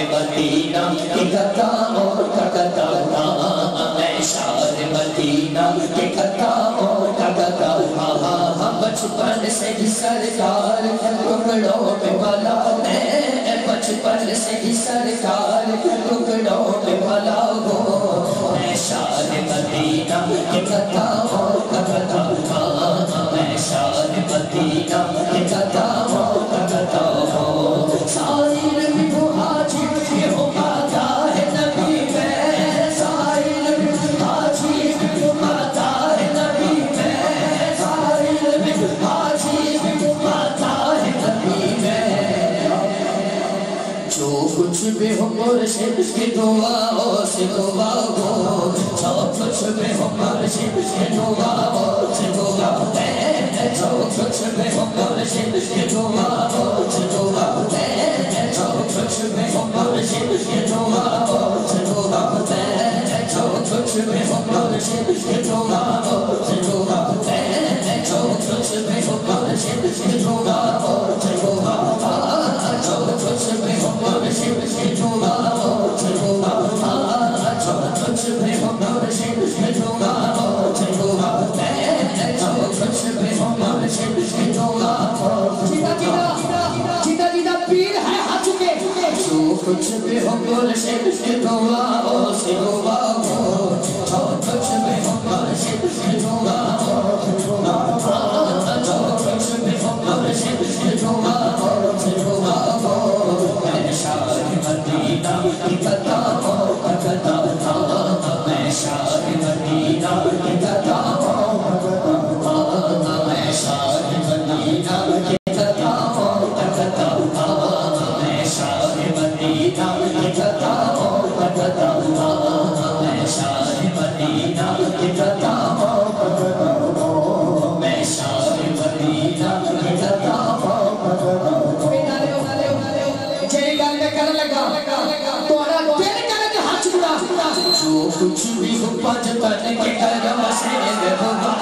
مدینہ کی کتا اور کتا میں شار مدینہ کی کتا اور کتا بچپن سے ہی سرکار ٹکڑوں پہ بھلا میں بچپن سے ہی سرکار ٹکڑوں پہ بھلا ہو میں شار مدینہ کی کتا اور کتا میں شار مدینہ کی کتا اور کتا ہو ساری نبی کو حاجی ہو پاتا ہے نبی میں ساری نبی حاجی ہو پاتا ہے نبی میں ساری نبی حاجی ہو پاتا ہے نبی میں جو کچھ بھی ہو مرشد کی دعاؤں سے دعا ہو جو کچھ بھی ہو مرشد کی دعاؤں سے دعا ہے جو کچھ بھی ہو مرشد کی دعاؤں سے دعا ہے جو کچھ بھی ہو مرشد کی دعاؤں سے دعا ہے جو کچھ بھی ہو مرشد کی دعاؤں سے دعا ہے جو کچھ بھی ہو مرشد کی دعاؤں سے دعا جو کچھ بھی ہو مرشد کی دعاؤں سے دعا جو کچھ بھی ہو مرشد کی دعاؤں سے دعا ہے جو کچھ بھی ہو مرشد کی دعاؤں سے دعا جیدہ پیر ہے ہاتھ چکے جو کچھ بھی ہو مرشد کی دعاؤں سے دعا جو کچھ بھی ہو مرشد کی دعاؤں سے دعا جو کچھ بھی ہو مرشد کی دعاؤں سے دعا میں شار مدینہ کی کتا اور کتا میں شار مدینہ کی کتا اور کتا میں شار مدینہ کی کتا اور کتا میں شار مدینہ کی کتا اور کتا میں شار مدینہ کی کتا اور کتا میں شار مدینہ کی کتا اور کتا جو کچھ بھی ہو پاجتن کے کرم سے ہوگا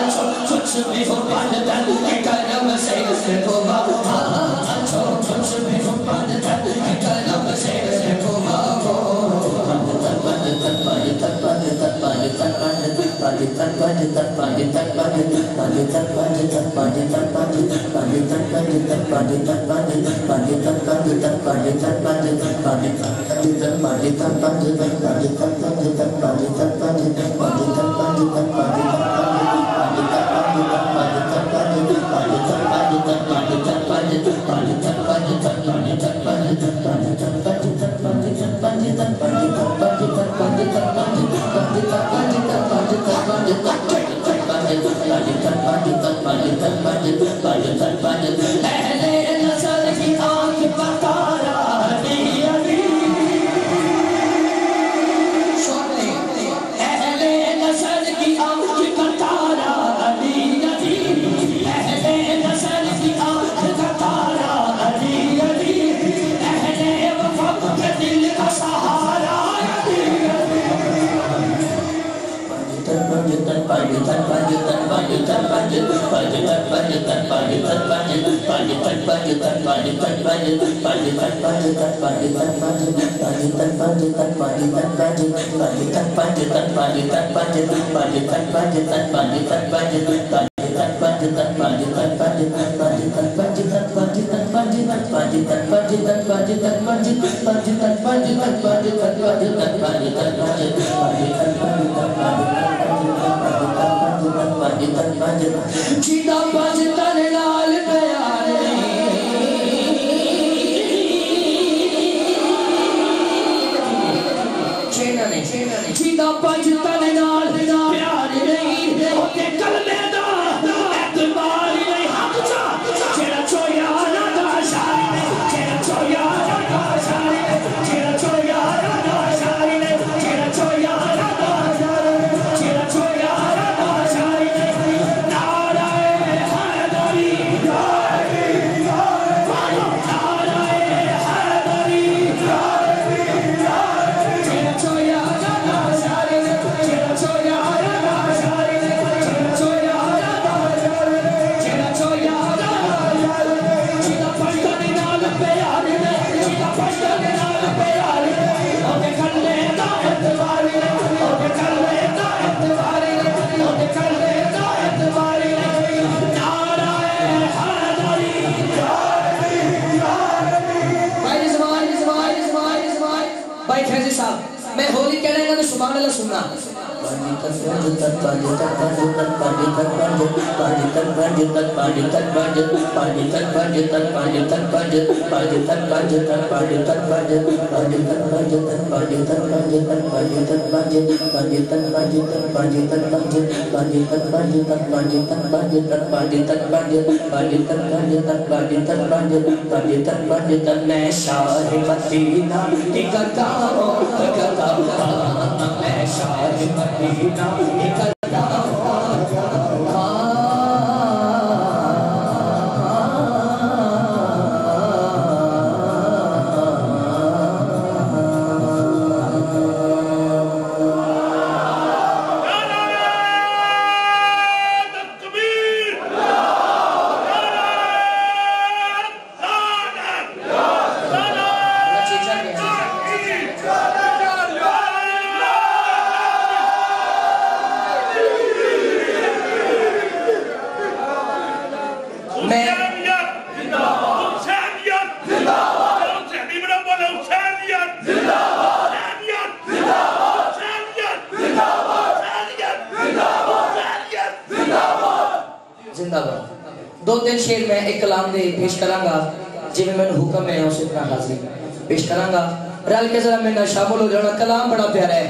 جو کچھ بھی ہو پاجتن کے کرم سے ہوگا جو کچھ بھی ہو پاجتن کے کرم سے ہوگا جیدہ بجتن لال پیار جیدہ بجتن لال پیار نہیں ہوتے کلمے دا اعتبار نہیں حق چا چیرا چویا رادا شاری نے چیرا چویا رادا شاری نے چیرا چویا رادا شاری نے چیرا چویا رادا شاری نے چیرا چویا رادا شاری نے نعرہ حیدری نعرہ حیدری چیرا چویا رادا شاری نے سبحان اللہ سننا میں شاہ مدینہ نکلتا ہوں میں شاہ مدینہ نکلتا دو تین شیر میں ایک کلام دے پیش کرانگا جی میں حکم ہے اسے اتنا حاضری پیش کرانگا رل کے ذرا میں شامل ہو جانا کلام بڑا پیارا ہے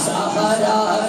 Sahara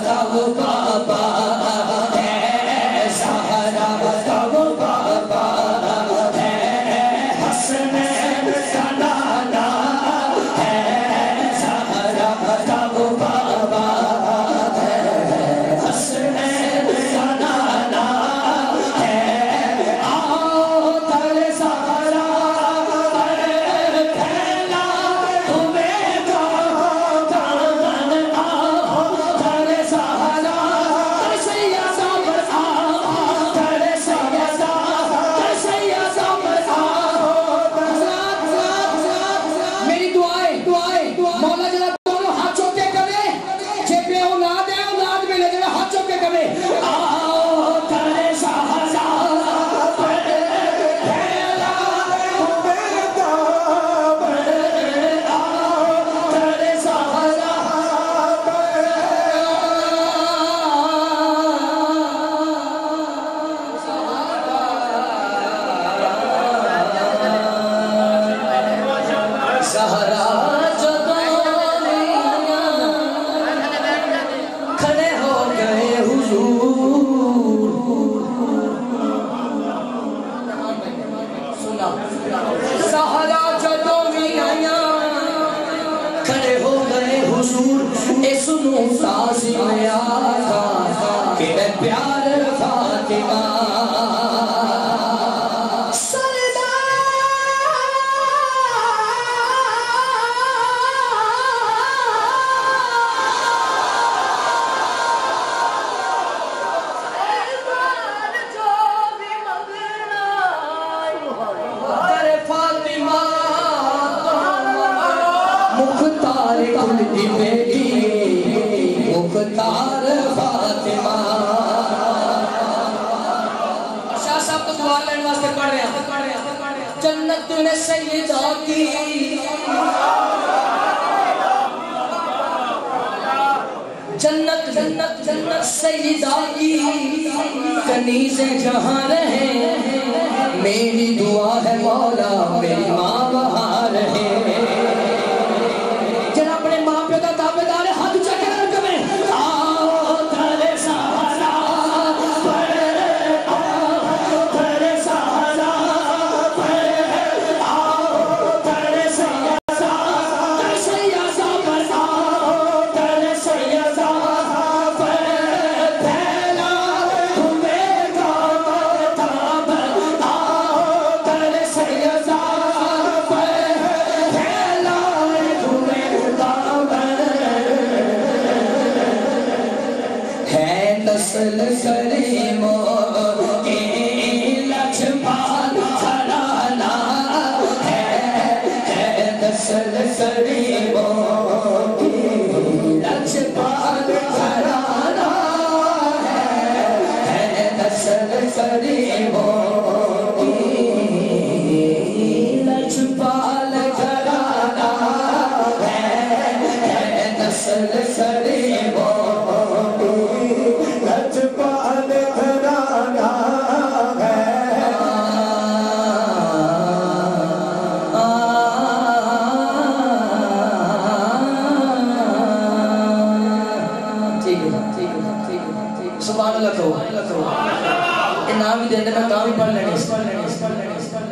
سنوں تعظیم آقا کہ اے پیار فاطمہ مختار فاطمہ. شاہ صاحب تو دعا لینے واسطے پڑھ رہے ہیں. جنت میں سیدہ کی جنت جنت جنت سیدہ کی کنیز جہاں رہے. میری دعا ہے مولا میری ماں وہاں رہے. جنہاں اپنے ماں پہ کا تابعدار ہے ہاتھ اونچا کریں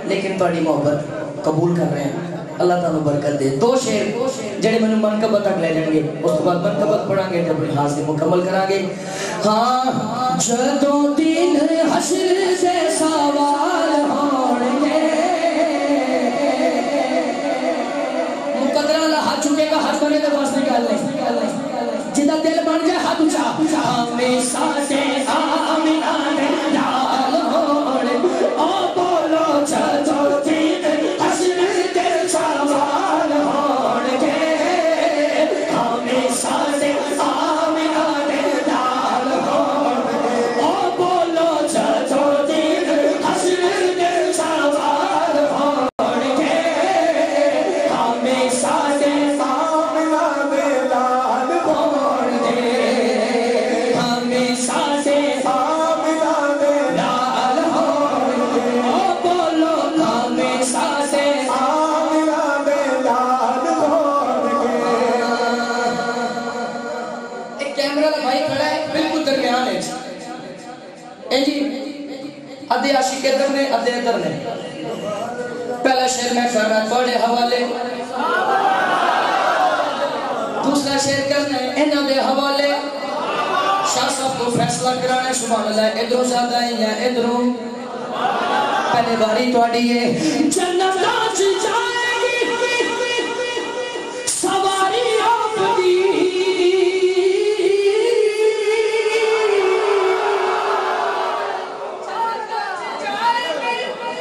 لیکن بڑی محبت قبول کر رہے ہیں. اللہ تعالیٰ برکت دے. دو شعر جڑے میں نے منقبت تک لے جائیں گے اس کے بعد منقبت پڑھا گے جب حاصل مکمل کرا گے. ہاں جدوں دن حشر سے سوال ہونگے مقدرہ اللہ ہاتھ چکے گا ہاتھ بنے تو بس نکال لیں جدہ دل بن جائے ہاتھ اونچا ہمیں ساتے آمینہ نے لال ہوڑے او بولو جدوں دن حشر سے سوال ہونگے ہمیں ساتے آمینہ نے لال ہوڑے او بولو جدوں دن حشر سے سوال ہونگے ہمیں ساتے آمینہ نے لال ہوڑے ہمیں ساتے آمینہ نے لال ہوڑے او بولو ہمیں ساتے آمینہ نے لال ہوڑے. ایک کیمرہ کا بھائی کھڑا ہے بالکل درمیان ہے جی ادھے عاشق ادھر نے ادھے ادھر نے. پہلا شعر میں کر رہا بڑے حوالے دوسرا شعر کرنا ہے انہاں دے حوالے. شاہ صاحب کو فیصلہ کرانا سبحان اللہ ادھروں زیادہ ہیں یا ادھروں. پہلے باری تواڈی ہے جنت ناچ جائے گی سواری آپ دی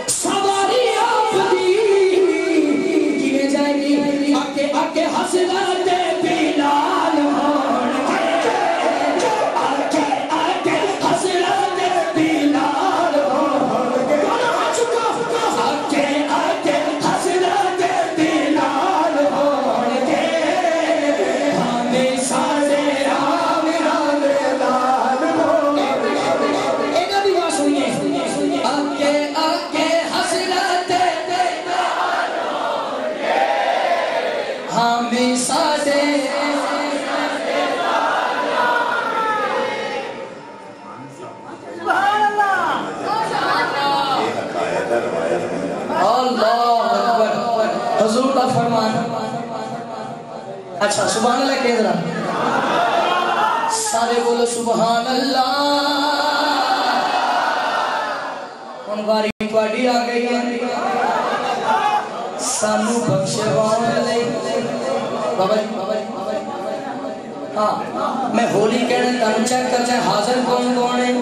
سواری آپ دی کیے جائے گی آکے آکے حسرت بلال ہوڑے آکے آکے حسرت بلال ہوڑے آکے آکے حسرت بلال ہوڑے ہمیں سارے آمینہ بلال ہوڑے. ایک بھی بات سنیے آکے آکے حسرت بلال ہوڑے ہمیں سارے اللہ اکبر حضور کا فرمان. اچھا سبحان اللہ کہہ رہا سارے بولو سبحان اللہ. ان باری پاڑی آگئی ہے سانو بخشوان لے. بابا جی ہاں میں ہولی کہنے تانو چیک کرتے ہیں حاضر کون کون ہے.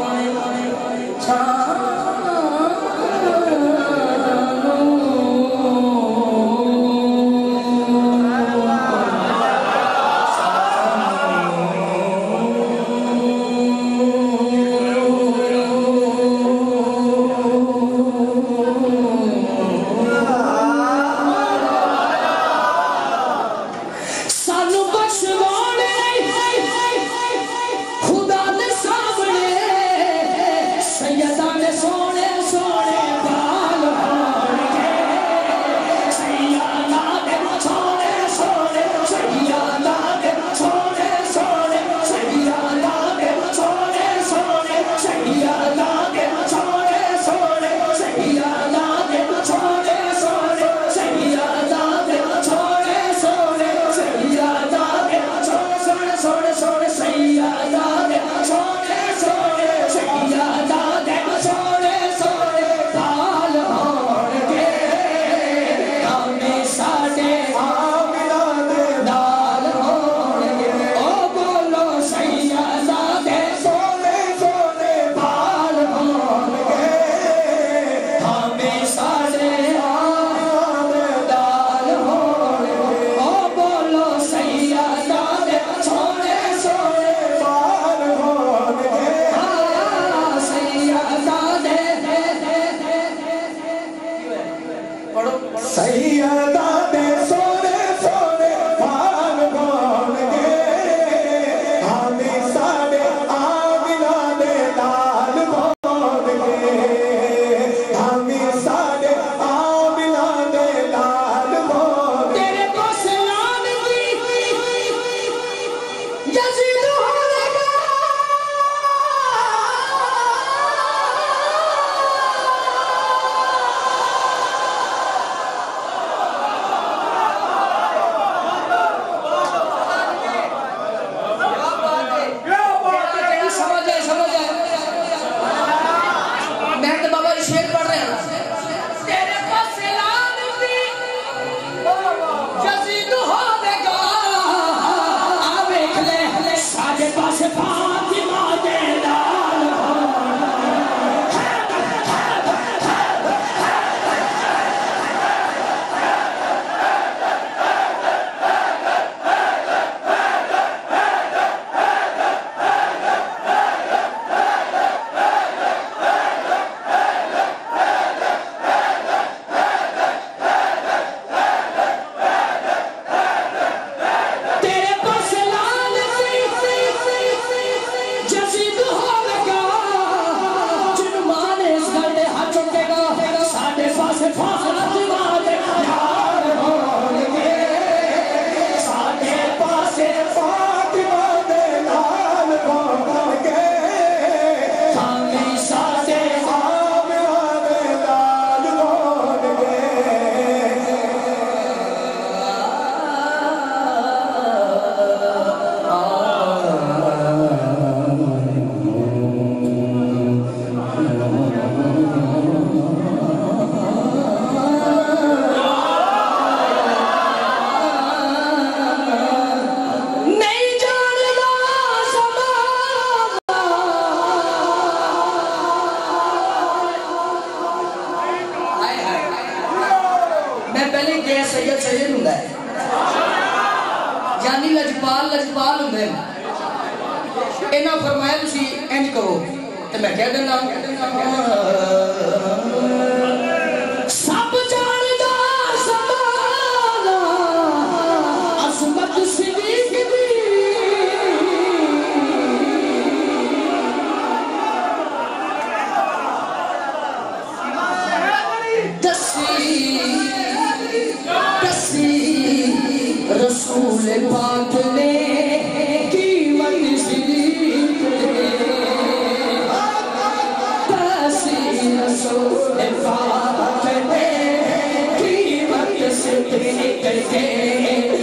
انہاں فرمایا تسی انج کرو تے میں کہہ دینا سب جاندا سمانا عظمت صدیق دی دسی رسول پاک نے کر کے